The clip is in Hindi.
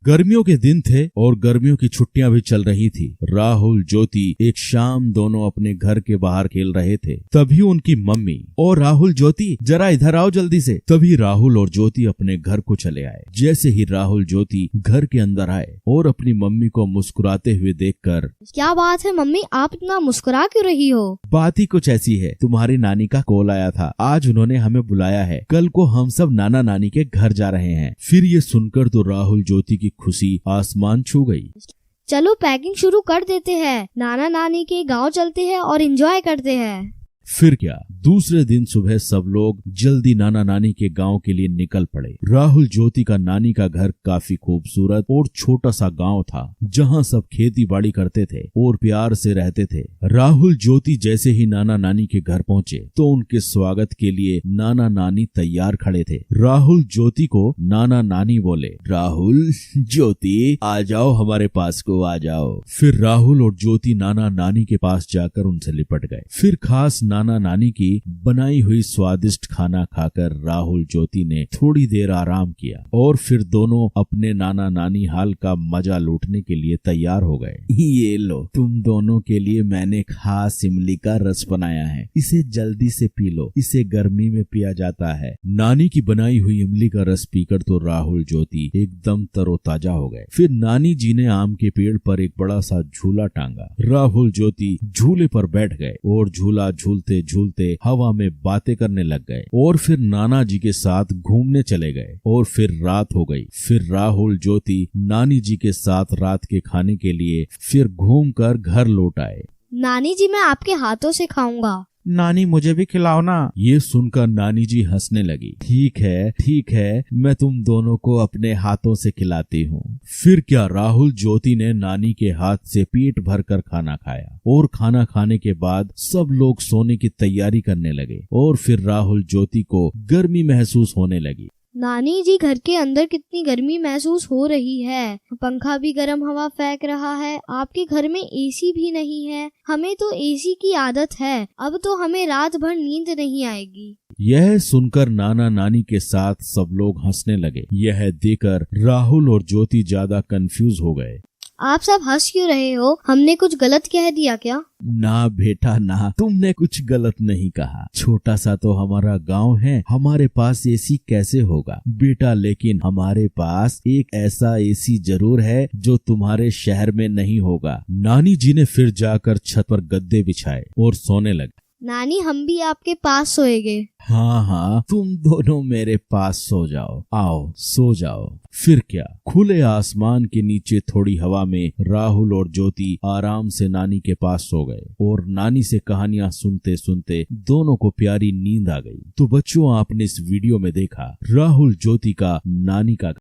गर्मियों के दिन थे और गर्मियों की छुट्टियां भी चल रही थी। राहुल ज्योति एक शाम दोनों अपने घर के बाहर खेल रहे थे। तभी उनकी मम्मी और राहुल ज्योति जरा इधर आओ जल्दी से। तभी राहुल और ज्योति अपने घर को चले आए। जैसे ही राहुल ज्योति घर के अंदर आए और अपनी मम्मी को मुस्कुराते हुए देखकर, क्या बात है मम्मी, आप इतना मुस्कुरा क्यों रही हो? बात ही कुछ ऐसी है, तुम्हारी नानी का कॉल आया था, आज उन्होंने हमें बुलाया है, कल को हम सब नाना नानी के घर जा रहे हैं। फिर ये सुनकर तो राहुल ज्योति की खुशी आसमान छू गई। चलो पैकिंग शुरू कर देते हैं, नाना नानी के गांव चलते हैं और एंजॉय करते हैं। फिर क्या, दूसरे दिन सुबह सब लोग जल्दी नाना नानी के गांव के लिए निकल पड़े। राहुल ज्योति का नानी का घर काफी खूबसूरत और छोटा सा गांव था, जहां सब खेती बाड़ी करते थे और प्यार से रहते थे। राहुल ज्योति जैसे ही नाना नानी के घर पहुंचे तो उनके स्वागत के लिए नाना नानी तैयार खड़े थे। राहुल ज्योति को नाना नानी बोले, राहुल ज्योति आ जाओ, हमारे पास को आ जाओ। फिर राहुल और ज्योति नाना नानी के पास जाकर उनसे लिपट गए। फिर खास नाना नानी की बनाई हुई स्वादिष्ट खाना खाकर राहुल ज्योति ने थोड़ी देर आराम किया और फिर दोनों अपने नाना नानी हाल का मजा लूटने के लिए तैयार हो गए। ये लो, तुम दोनों के लिए मैंने खास इमली का रस बनाया है, इसे जल्दी से पी लो, इसे गर्मी में पिया जाता है। नानी की बनाई हुई इमली का रस पीकर तो राहुल ज्योति एकदम तरोताजा हो गए। फिर नानी जी ने आम के पेड़ पर एक बड़ा सा झूला टांगा। राहुल ज्योति झूले पर बैठ गए और झूला झूलते झूलते हवा में बातें करने लग गए और फिर नाना जी के साथ घूमने चले गए। और फिर रात हो गई। फिर राहुल ज्योति नानी जी के साथ रात के खाने के लिए फिर घूमकर घर लौट आए। नानी जी, मैं आपके हाथों से खाऊंगा। नानी मुझे भी खिलाओ ना। ये सुनकर नानी जी हंसने लगी। ठीक है, मैं तुम दोनों को अपने हाथों से खिलाती हूँ। फिर क्या, राहुल ज्योति ने नानी के हाथ से पेट भरकर खाना खाया और खाना खाने के बाद सब लोग सोने की तैयारी करने लगे और फिर राहुल ज्योति को गर्मी महसूस होने लगी। नानी जी, घर के अंदर कितनी गर्मी महसूस हो रही है, पंखा भी गर्म हवा फेंक रहा है, आपके घर में एसी भी नहीं है। हमें तो एसी की आदत है, अब तो हमें रात भर नींद नहीं आएगी। यह सुनकर नाना नानी के साथ सब लोग हंसने लगे। यह देखकर राहुल और ज्योति ज्यादा कंफ्यूज हो गए। आप सब हंस क्यों रहे हो? हमने कुछ गलत कह दिया क्या? ना बेटा ना, तुमने कुछ गलत नहीं कहा। छोटा सा तो हमारा गांव है, हमारे पास एसी कैसे होगा बेटा, लेकिन हमारे पास एक ऐसा एसी जरूर है जो तुम्हारे शहर में नहीं होगा। नानी जी ने फिर जाकर छत पर गद्दे बिछाए और सोने लगे। नानी, हम भी आपके पास सोएंगे। हाँ, तुम दोनों मेरे पास सो जाओ, आओ सो जाओ। फिर क्या, खुले आसमान के नीचे थोड़ी हवा में राहुल और ज्योति आराम से नानी के पास सो गए और नानी से कहानियां सुनते सुनते दोनों को प्यारी नींद आ गई। तो बच्चों, आपने इस वीडियो में देखा राहुल ज्योति का नानी का